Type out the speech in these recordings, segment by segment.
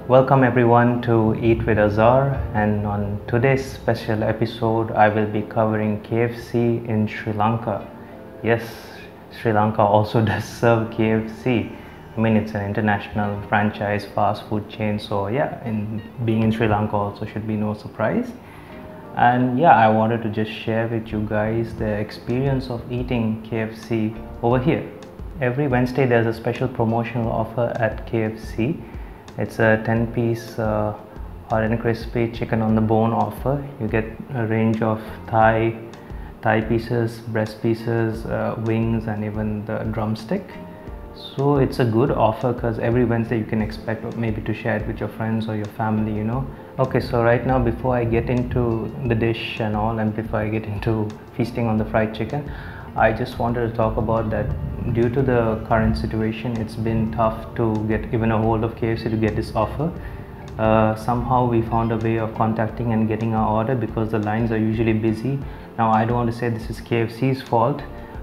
Welcome everyone to Eat with Azhar, and on today's special episode I will be covering KFC in Sri Lanka. Yes, Sri Lanka also does serve KFC. I mean, it's an international franchise fast food chain, so yeah, being in Sri Lanka also should be no surprise. And yeah, I wanted to just share with you guys the experience of eating KFC over here. Every Wednesday there's a special promotional offer at KFC. It's a 10-piece hot and crispy chicken on the bone offer. You get a range of thigh pieces, breast pieces, wings, and even the drumstick. So it's a good offer because every Wednesday you can expect maybe to share it with your friends or your family, you know. Okay, so right now, before I get into the dish and all, and before I get into feasting on the fried chicken, I just wanted to talk about that due to the current situation, it's been tough to get even a hold of KFC to get this offer. Somehow we found a way of contacting and getting our order because the lines are usually busy. Now I don't want to say this is KFC's fault,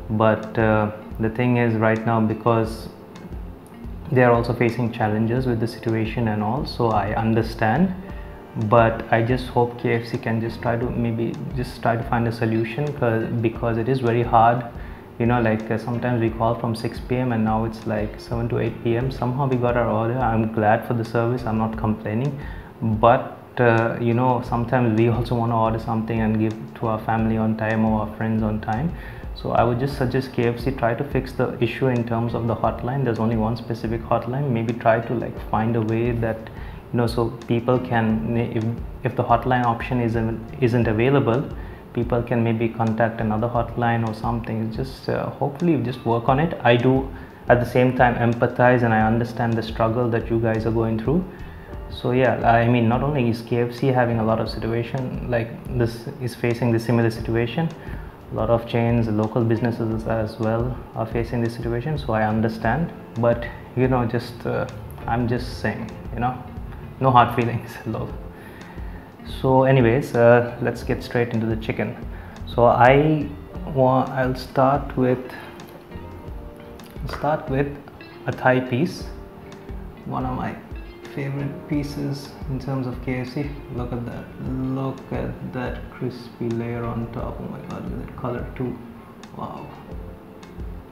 but the thing is right now, because they are also facing challenges with the situation and all, so I understand. But I just hope KFC can just try to find a solution, because it is very hard, you know, like sometimes we call from 6 p.m. and now it's like 7 to 8 p.m. Somehow we got our order. I'm glad for the service, I'm not complaining, but you know, sometimes we also want to order something and give to our family on time or our friends on time. So I would just suggest KFC try to fix the issue in terms of the hotline. There's only one specific hotline. Maybe try to like find a way that, you know, so people can, if the hotline option isn't available, people can maybe contact another hotline or something. Just hopefully just work on it. I do at the same time empathize and I understand the struggle that you guys are going through. So yeah, I mean, not only is KFC having a lot of situation like this, is facing this similar situation, a lot of chains, local businesses as well are facing this situation, so I understand. But you know, just I'm just saying, you know, no hard feelings. Love. So anyways, let's get straight into the chicken. So I'll start with a thigh piece, one of my favorite pieces in terms of KFC. Look at that crispy layer on top. Oh my god, look at that color too. Wow,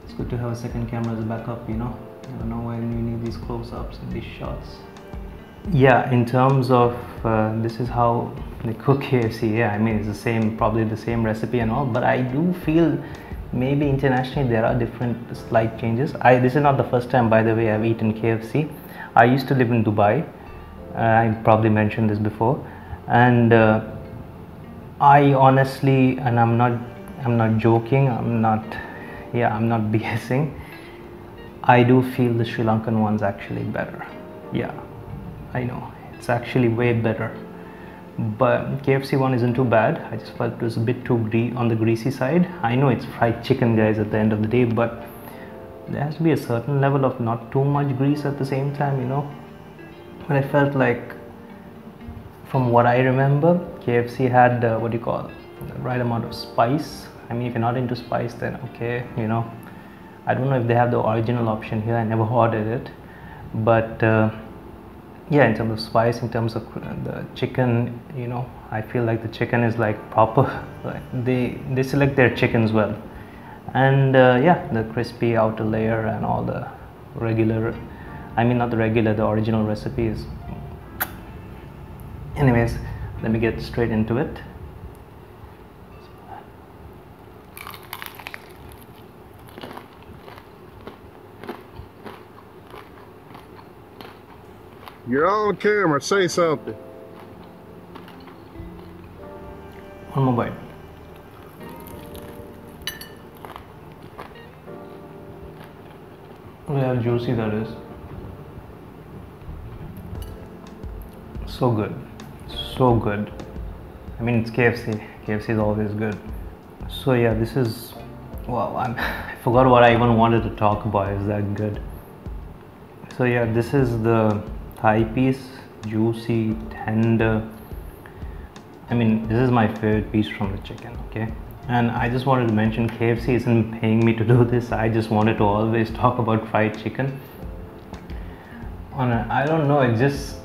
it's good to have a second camera as a backup, you know. I don't know when you need these close-ups and these shots. Yeah, in terms of this is how they cook KFC. Yeah, I mean, it's the same, probably the same recipe and all, but I do feel maybe internationally there are different slight changes. This is not the first time, by the way, I've eaten KFC. I used to live in Dubai. I probably mentioned this before, and I honestly, and I'm not joking, I'm not BSing, I do feel the Sri Lankan one's actually better. Yeah, I know, it's actually way better, but KFC one isn't too bad. I just felt it was a bit too on the greasy side. I know it's fried chicken, guys, at the end of the day, but there has to be a certain level of not too much grease at the same time, you know. But I felt like, from what I remember, KFC had what do you call, the right amount of spice. I mean, if you're not into spice, then okay, you know. I don't know if they have the original option here. I never ordered it, but yeah, in terms of spice, in terms of the chicken, you know, I feel like the chicken is like proper. Like they select their chickens well. And yeah, the crispy outer layer and all the regular, I mean not the regular, the original recipes. Anyways, let me get straight into it. You're on camera, say something. One more bite. Look how juicy that is. So good, so good. I mean, it's KFC. KFC is always good. So yeah, this is, wow, I forgot what I even wanted to talk about. It's that good. So yeah, this is the thigh piece, juicy, tender. I mean, this is my favorite piece from the chicken, okay? And I just wanted to mention, KFC isn't paying me to do this. I just wanted to always talk about fried chicken. I don't know, it just,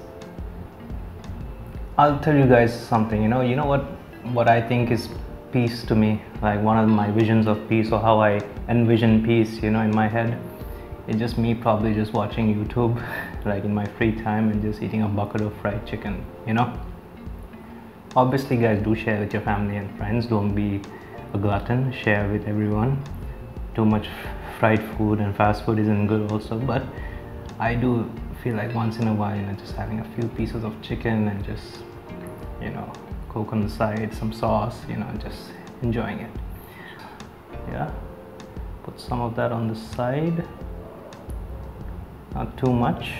I'll tell you guys something. You know what I think is peace to me. Like one of my visions of peace, or how I envision peace. In my head, it's just me probably just watching YouTube, like in my free time, and just eating a bucket of fried chicken. Obviously, guys, do share with your family and friends. Don't be a glutton. Share with everyone. Too much fried food and fast food isn't good also, but I do feel like once in a while, just having a few pieces of chicken and just, Coke on the side, some sauce, just enjoying it. Yeah, put some of that on the side, not too much.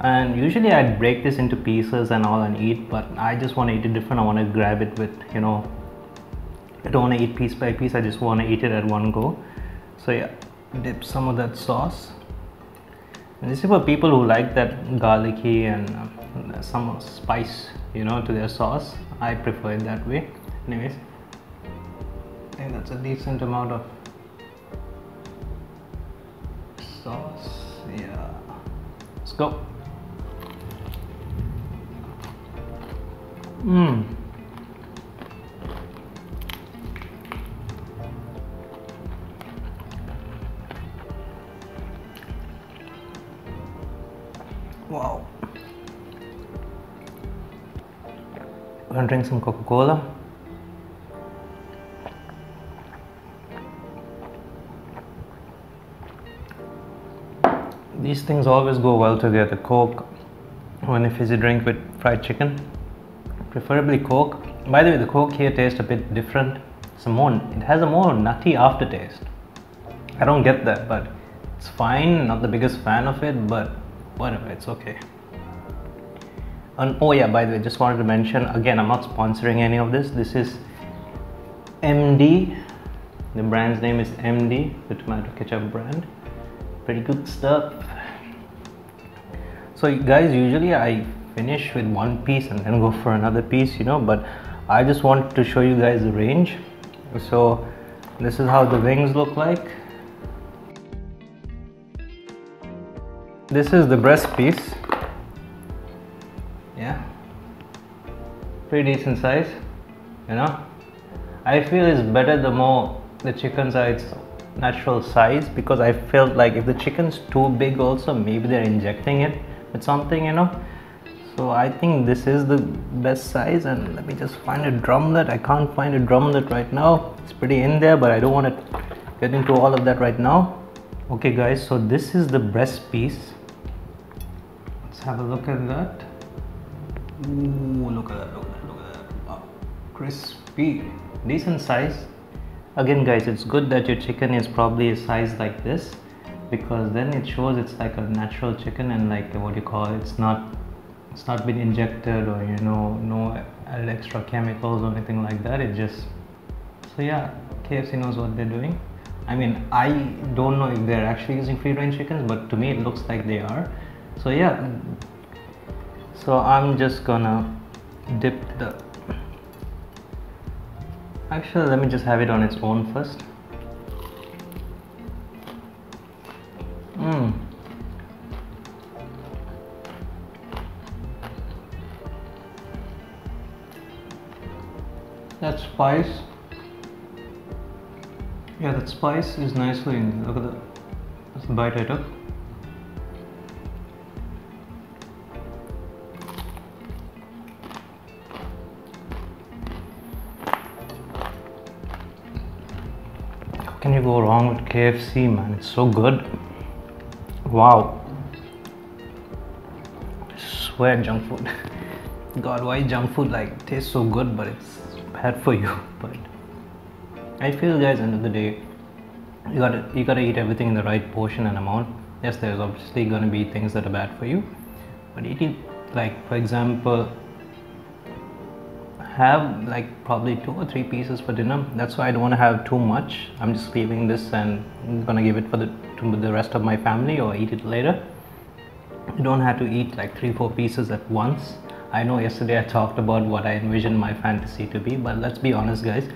And usually I'd break this into pieces and all and eat, but I just want to eat it different. I want to grab it with, I don't want to eat piece by piece. I just want to eat it at one go. So yeah, dip some of that sauce. And this is for people who like that garlicky and some spice, to their sauce. I prefer it that way. Anyways, I think that's a decent amount of sauce. Yeah, let's go. Wow. I'm gonna drink some Coca-Cola. These things always go well together. Coke, when a fizzy drink with fried chicken, preferably Coke. By the way, the Coke here tastes a bit different. It has a more nutty aftertaste. I don't get that, but it's fine. Not the biggest fan of it, but whatever, it's okay. And oh yeah, by the way, just wanted to mention again, I'm not sponsoring any of this. This is MD. The brand's name is MD, the tomato ketchup brand. Pretty good stuff. So guys, usually I finish with one piece and then go for another piece, but I just wanted to show you guys the range. So this is how the wings look like. This is the breast piece. Yeah, pretty decent size. I feel it's better the more the chicken's are its natural size, because I felt like if the chicken's too big also, maybe they're injecting it with something, So I think this is the best size. And let me just find a drumlet. I can't find a drumlet right now. It's pretty in there, but I don't want to get into all of that right now. Okay guys, so this is the breast piece. Let's have a look at that. Ooh, look at that. Wow. Crispy, decent size. Again guys, it's good that your chicken is probably a size like this, because then it shows it's like a natural chicken, and like what you call it, it's not been injected, or no added extra chemicals or anything like that. It just, so yeah, KFC knows what they're doing. I mean, I don't know if they're actually using free range chickens, but to me it looks like they are. So yeah, so I'm just gonna dip the, actually let me just have it on its own first. That spice, yeah, that spice is nicely in there. Look at that. That's the bite I took. How can you go wrong with KFC, man? It's so good. Wow. I swear, junk food. God, why junk food like tastes so good, but it's bad for you? But I feel, guys, end of the day, you gotta eat everything in the right portion and amount. Yes, there's obviously gonna be things that are bad for you, but eating, like for example, have like probably 2 or 3 pieces for dinner. That's why I don't want to have too much. I'm just leaving this and I'm gonna give it to the rest of my family, or eat it later. You don't have to eat like 3-4 pieces at once. I know yesterday I talked about what I envision my fantasy to be, but let's be honest, guys,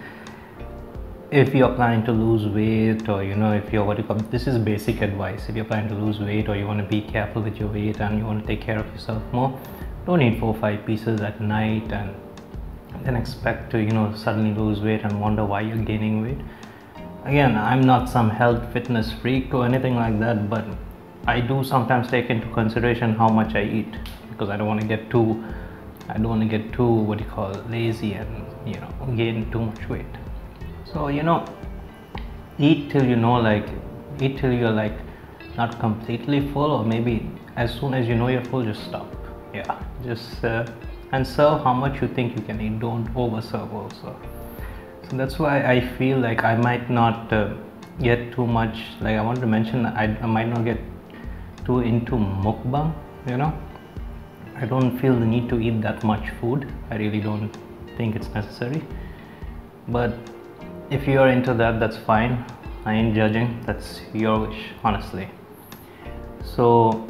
if you're planning to lose weight, or if you're, what do you call it, this is basic advice. If you're planning to lose weight, or you want to be careful with your weight and you want to take care of yourself more, don't eat 4 or 5 pieces at night and then expect to suddenly lose weight and wonder why you're gaining weight. Again, I'm not some health fitness freak or anything like that, but I do sometimes take into consideration how much I eat, because I don't want to get too what do you call it, lazy and gain too much weight. So eat till eat till you're like not completely full, or maybe as soon as you're full, just stop. Yeah, just and serve how much you think you can eat. Don't overserve also. So that's why I feel like I might not get too much, like I want to mention, I might not get too into mukbang. I don't feel the need to eat that much food. I really don't think it's necessary, but if you're into that, that's fine. I ain't judging. That's your wish, honestly. So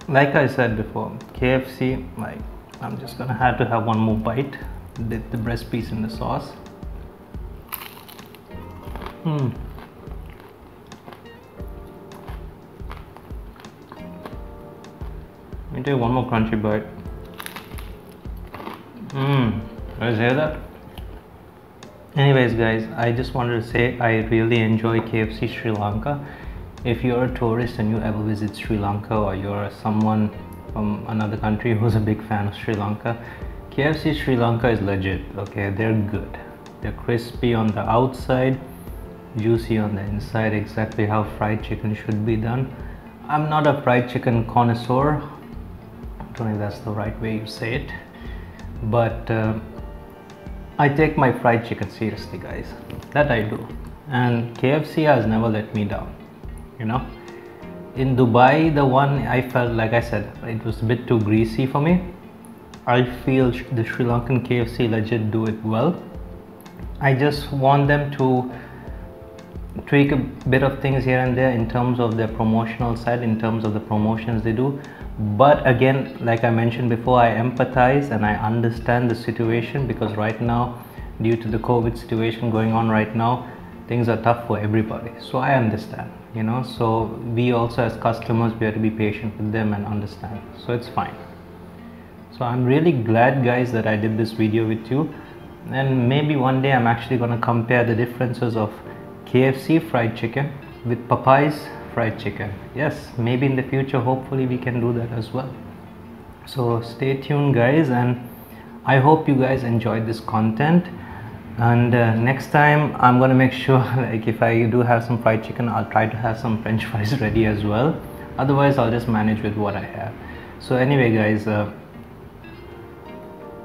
like I said before, KFC, like I'm just gonna have to have one more bite, dip the breast piece in the sauce. Let me take one more crunchy bite. Guys, hear that? Anyways guys, I just wanted to say I really enjoy KFC Sri Lanka. If you're a tourist and you ever visit Sri Lanka, or you're someone from another country who's a big fan of Sri Lanka, KFC Sri Lanka is legit. Okay, they're good. They're crispy on the outside, juicy on the inside, exactly how fried chicken should be done. I'm not a fried chicken connoisseur, I don't know if that's the right way you say it, but I take my fried chicken seriously, guys. That I do. And KFC has never let me down. In Dubai, the one I felt, like I said, it was a bit too greasy for me. I feel the Sri Lankan KFC legit do it well. I just want them to tweak a bit of things here and there in terms of their promotional side, in terms of the promotions they do. But again, like I mentioned before, I empathize and I understand the situation, because right now, due to the COVID situation going on right now, things are tough for everybody. So I understand, so we also as customers, we have to be patient with them and understand. So it's fine. So I'm really glad, guys, that I did this video with you, and maybe one day I'm actually going to compare the differences of KFC fried chicken with Popeyes fried chicken. Yes, maybe in the future, hopefully we can do that as well. So stay tuned, guys, and I hope you guys enjoyed this content. And next time I'm gonna make sure, like if I do have some fried chicken, I'll try to have some french fries ready as well. Otherwise I'll just manage with what I have. So anyway, guys,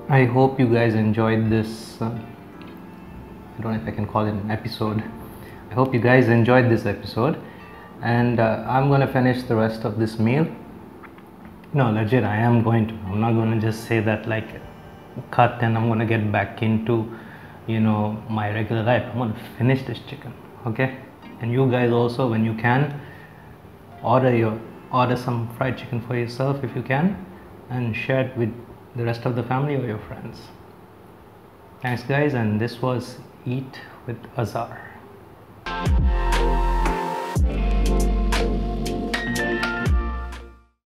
I hope you guys enjoyed this I don't know if I can call it an episode. I hope you guys enjoyed this episode, and I'm gonna finish the rest of this meal. No, legit, I am going to. I'm not gonna just say that like cut and I'm gonna get back into my regular life. I'm gonna finish this chicken, okay? And you guys also, when you can, order some fried chicken for yourself if you can, and share it with the rest of the family or your friends. Thanks, guys, and this was Eat with Azhar.